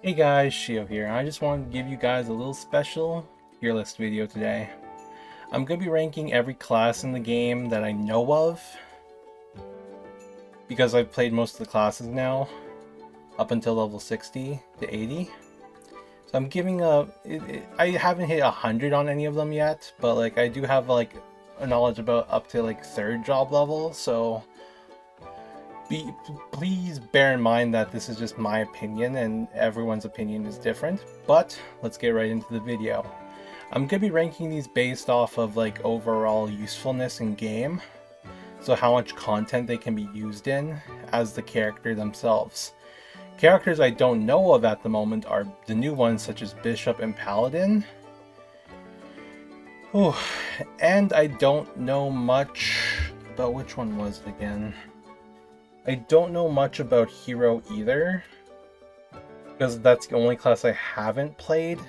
Hey guys, Shio here. I just wanted to give you guys a little special tier list video today. I'm going to be ranking every class in the game that I know of, because I've played most of the classes now, up until level 60 to 80. So I'm giving I haven't hit 100 on any of them yet, but like I do have like a knowledge about up to like 3rd job level, so please bear in mind that this is just my opinion and everyone's opinion is different. But let's get right into the video. I'm gonna be ranking these based off of like overall usefulness in game, so how much content they can be used in as the character themselves. Characters I don't know of at the moment are the new ones such as Bishop and Paladin. Oh, and I don't know much about which one was it again. I don't know much about Hero either, because that's the only class I haven't played.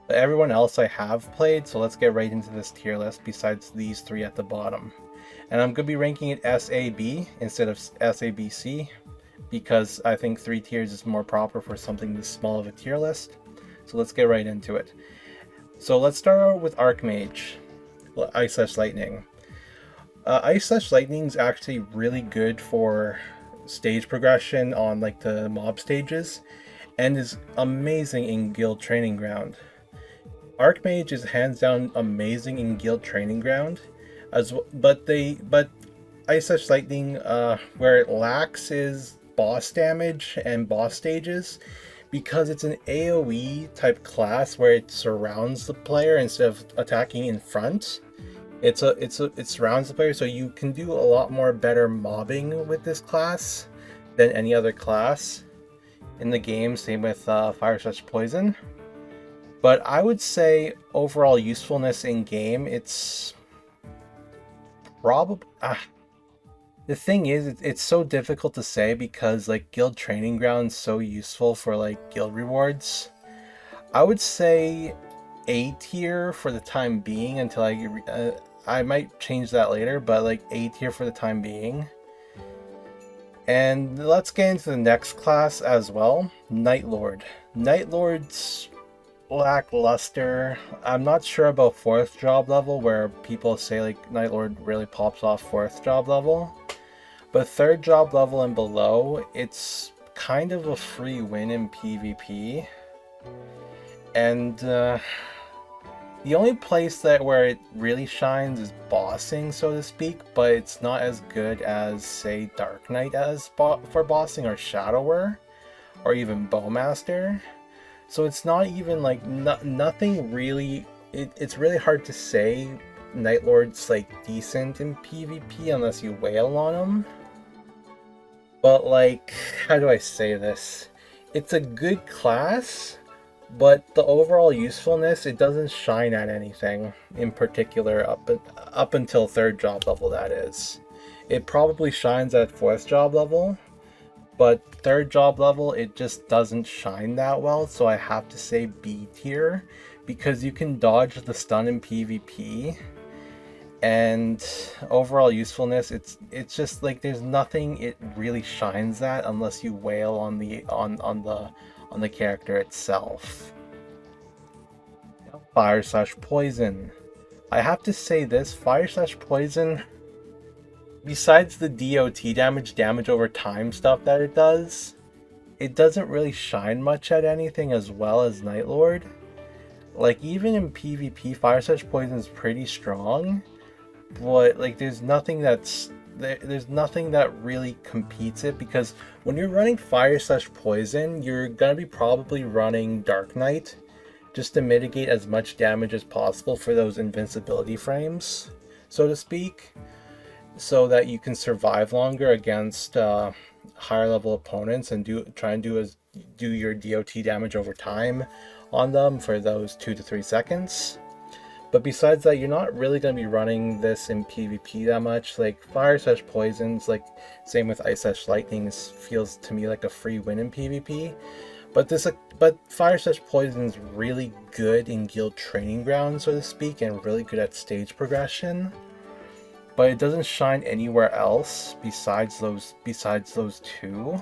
But everyone else I have played, so let's get right into this tier list besides these 3 at the bottom. And I'm going to be ranking it SAB instead of SABC, because I think 3 tiers is more proper for something this small of a tier list. So let's get right into it. So let's start out with Archmage, Ice/Lightning. Ice/Lightning is actually really good for stage progression on like the mob stages, and is amazing in guild training ground. Archmage is hands down amazing in guild training ground, but Ice/Lightning, where it lacks is boss damage and boss stages, because it's an AoE type class where it surrounds the player instead of attacking in front. It surrounds the player, so you can do a lot more better mobbing with this class than any other class in the game. Same with Fire/Poison. But I would say overall usefulness in game, it's probably the thing is it's so difficult to say, because like guild training ground's so useful for like guild rewards. I would say A tier for the time being until I might change that later, but like A tier for the time being. And let's get into the next class as well, Night Lord. Night Lord's lackluster. I'm not sure about 4th job level, where people say like Night Lord really pops off 4th job level. But 3rd job level and below, it's kind of a free win in PvP. And the only place where it really shines is bossing, so to speak, but it's not as good as, say, Dark Knight for bossing, or Shadower, or even Bowmaster. So it's not even like nothing really. It's really hard to say Night Lord's like decent in PvP unless you wail on him. But like, how do I say this? It's a good class, but the overall usefulness, it doesn't shine at anything in particular up until 3rd job level, that is. It probably shines at 4th job level, but 3rd job level, it just doesn't shine that well, so I have to say B tier, because you can dodge the stun in PvP, and overall usefulness, it's just like there's nothing it really shines at unless you wail on the character itself. Fire/Poison. I have to say this, Fire/Poison, besides the DOT damage over time stuff that it doesn't really shine much at anything as well as Night Lord. Like even in PvP, Fire/Poison is pretty strong, but like there's nothing that really competes it, because when you're running Fire/Poison, you're gonna be probably running Dark Knight just to mitigate as much damage as possible for those invincibility frames, so to speak, so that you can survive longer against higher level opponents and try and do your DOT damage over time on them for those 2 to 3 seconds. But besides that, you're not really going to be running this in PvP that much. Like Fire/Poison's, like same with Ice/Lightning, feels to me like a free win in PvP. But Fire/Poison's really good in guild training ground, so to speak, and really good at stage progression. But it doesn't shine anywhere else besides those 2.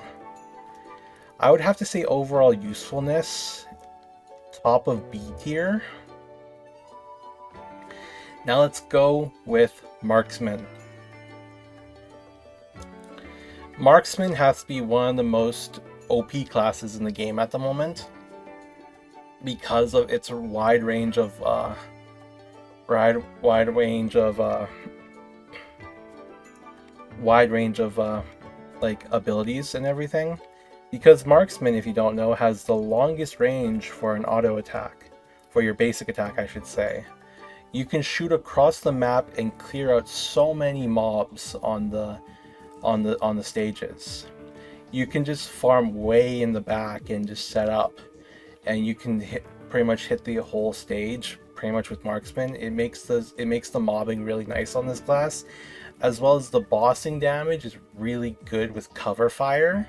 I would have to say overall usefulness, top of B tier. Now let's go with Marksman. Marksman has to be one of the most OP classes in the game at the moment because of its wide range of like abilities and everything. Because Marksman, if you don't know, has the longest range for an auto attack, for your basic attack, I should say. You can shoot across the map and clear out so many mobs on the stages. You can just farm way in the back and just set up, and you can pretty much hit the whole stage pretty much with Marksman. It makes the mobbing really nice on this class, as well as the bossing damage is really good with cover fire,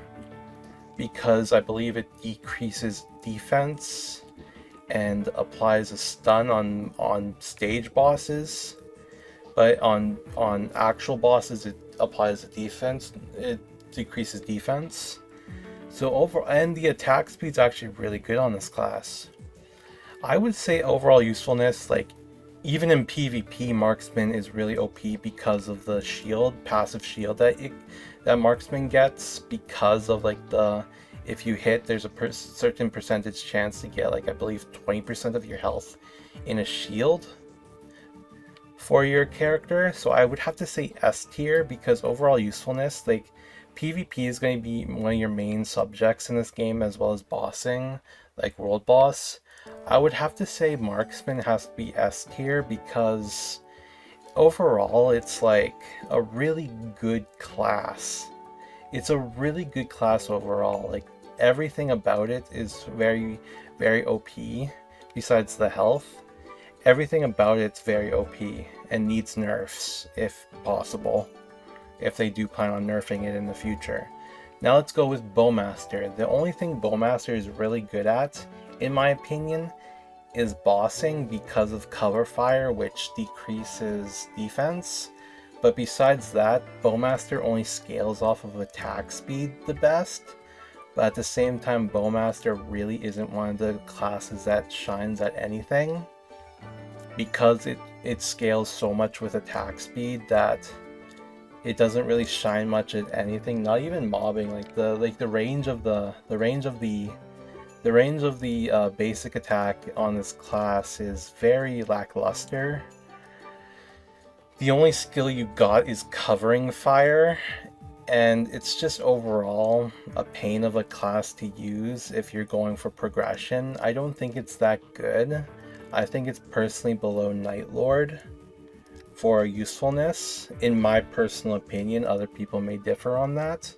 because I believe it decreases defense and applies a stun on stage bosses, but on actual bosses it applies a defense. It decreases defense. So and the attack speed's actually really good on this class. I would say overall usefulness, like even in PvP, Marksman is really OP because of the shield, passive shield that Marksman gets, because of like if you hit, there's a certain percentage chance to get, like I believe 20% of your health in a shield for your character. So I would have to say S tier, because overall usefulness, like PvP is going to be one of your main subjects in this game, as well as bossing, like world boss. I would have to say Marksman has to be S tier, because overall it's like a really good class. It's a really good class overall. Like everything about it is very, very OP. Besides the health, everything about it's very OP and needs nerfs if possible, if they do plan on nerfing it in the future. Now let's go with Bowmaster. The only thing Bowmaster is really good at, in my opinion, is bossing, because of cover fire, which decreases defense. But besides that, Bowmaster only scales off of attack speed the best. But at the same time, Bowmaster really isn't one of the classes that shines at anything, because it scales so much with attack speed that it doesn't really shine much at anything. Not even mobbing. Like the range of the basic attack on this class is very lackluster. The only skill you got is covering fire, and it's just overall a pain of a class to use if you're going for progression. I don't think it's that good. I think it's personally below Night Lord for usefulness, in my personal opinion. Other people may differ on that,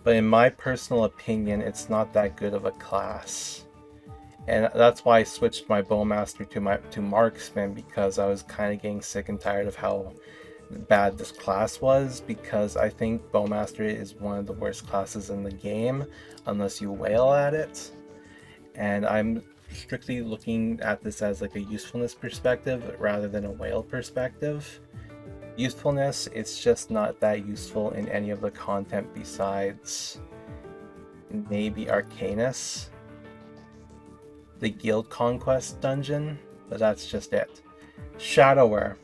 but in my personal opinion, it's not that good of a class. And that's why I switched my Bowmaster to Marksman, because I was kind of getting sick and tired of how bad this class was, because I think Bowmaster is one of the worst classes in the game unless you wail at it. And I'm strictly looking at this as like a usefulness perspective rather than a wail perspective. Usefulness, it's just not that useful in any of the content besides maybe Arcanus, the Guild Conquest dungeon, but that's just it. Shadower.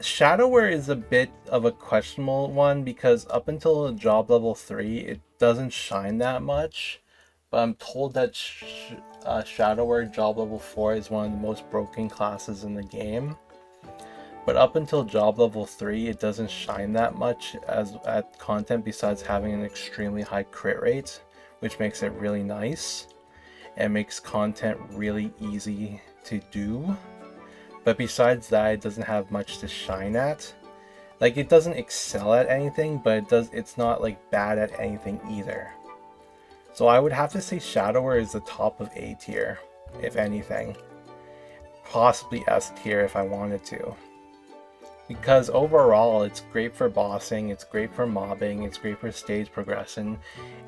Shadower is a bit of a questionable one, because up until job level 3 it doesn't shine that much, but I'm told that Shadower job level 4 is one of the most broken classes in the game. But up until job level 3 it doesn't shine that much at content, besides having an extremely high crit rate, which makes it really nice and makes content really easy to do. But besides that, it doesn't have much to shine at. Like, it doesn't excel at anything, but it's not like bad at anything either. So I would have to say Shadower is the top of A tier, if anything. Possibly S tier if I wanted to. Because overall, it's great for bossing, it's great for mobbing, it's great for stage progression,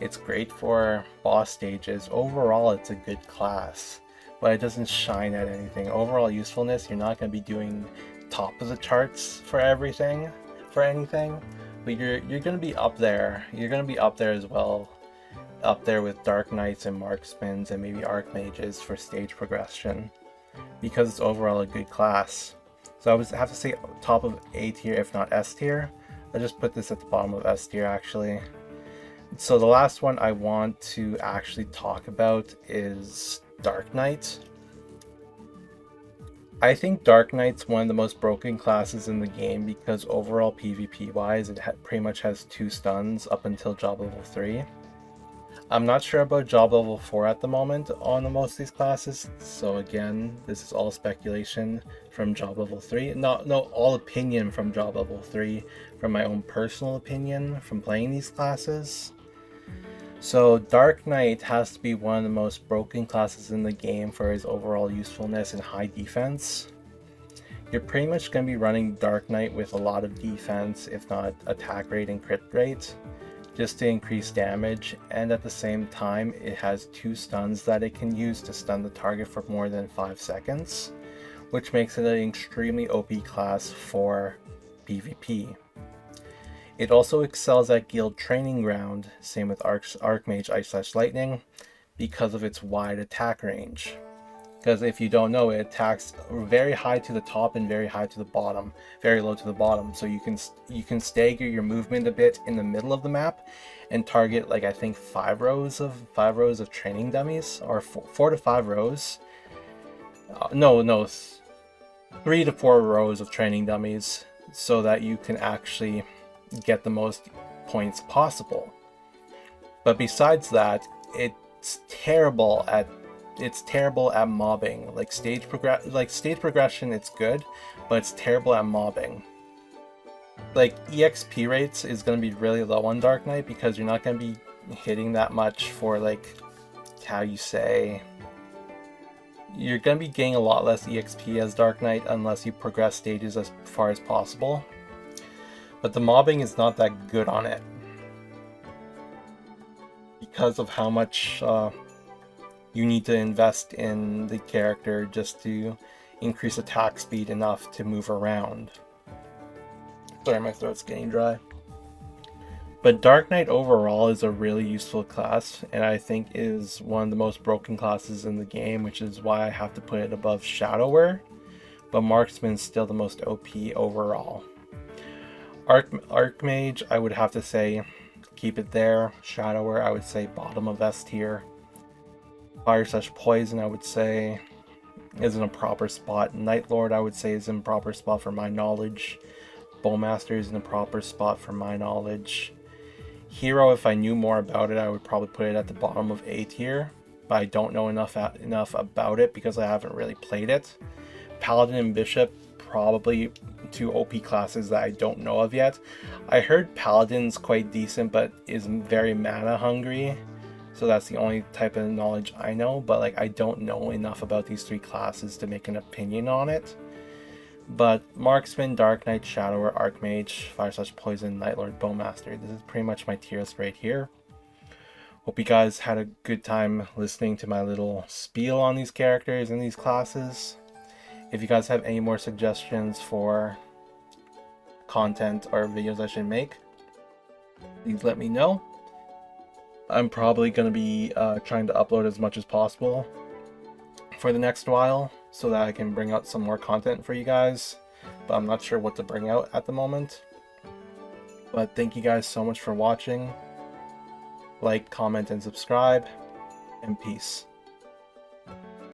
it's great for boss stages. Overall, it's a good class, but it doesn't shine at anything. Overall usefulness, you're not going to be doing top of the charts for everything, for anything, but you're gonna be up there. You're gonna be up there as well, up there with Dark Knights and Marksmans and maybe Archmages for stage progression, because it's overall a good class. So I would have to say top of A tier, if not S tier. I just put this at the bottom of S tier actually. So the last one I want to actually talk about is Dark Knight. I think Dark Knight's one of the most broken classes in the game because overall PvP wise it pretty much has 2 stuns up until job level 3. I'm not sure about job level 4 at the moment on most of these classes, so again, this is all speculation from job level 3. No, all opinion from job level 3, from my own personal opinion from playing these classes. So Dark Knight has to be one of the most broken classes in the game for his overall usefulness and high defense. You're pretty much going to be running Dark Knight with a lot of defense, if not attack rate and crit rate, just to increase damage, and at the same time it has 2 stuns that it can use to stun the target for more than 5 seconds, which makes it an extremely OP class for PvP. It also excels at Guild Training Ground, same with Archmage Ice/Lightning, because of its wide attack range. Because if you don't know, it attacks very high to the top and very high to the bottom, very low to the bottom. So you can stagger your movement a bit in the middle of the map and target, like, I think 5 rows of training dummies, or 4 to 5 rows. No, 3 to 4 rows of training dummies, so that you can actually get the most points possible. But besides that, it's terrible at mobbing. Like stage progression, it's good, but it's terrible at mobbing. Like EXP rates is going to be really low on Dark Knight because you're not going to be hitting that much for, like, how you say, you're going to be getting a lot less EXP as Dark Knight unless you progress stages as far as possible. But the mobbing is not that good on it because of how much you need to invest in the character just to increase attack speed enough to move around. Sorry, my throat's getting dry. But Dark Knight overall is a really useful class, and I think is one of the most broken classes in the game, which is why I have to put it above Shadowwear. But Marksman's still the most OP overall. Archmage, I would have to say keep it there. Shadowwear, I would say bottom of S tier. Fire/Poison, I would say is in a proper spot. Nightlord, I would say, is in a proper spot for my knowledge. Bowmaster is in a proper spot for my knowledge. Hero, if I knew more about it, I would probably put it at the bottom of A tier, but I don't know enough about it because I haven't really played it. Paladin and Bishop, probably 2 OP classes that I don't know of yet. I heard Paladin's quite decent, but is very mana hungry, so that's the only type of knowledge I know, but like I don't know enough about these 3 classes to make an opinion on it. But Marksman, Dark Knight, Shadowwear, Archmage, Fire/Poison, Nightlord, Bowmaster. This is pretty much my tier list right here. Hope you guys had a good time listening to my little spiel on these characters and these classes. If you guys have any more suggestions for content or videos I should make, please let me know. I'm probably going to be trying to upload as much as possible for the next while so that I can bring out some more content for you guys, but I'm not sure what to bring out at the moment. But thank you guys so much for watching. Like, comment, and subscribe, and peace.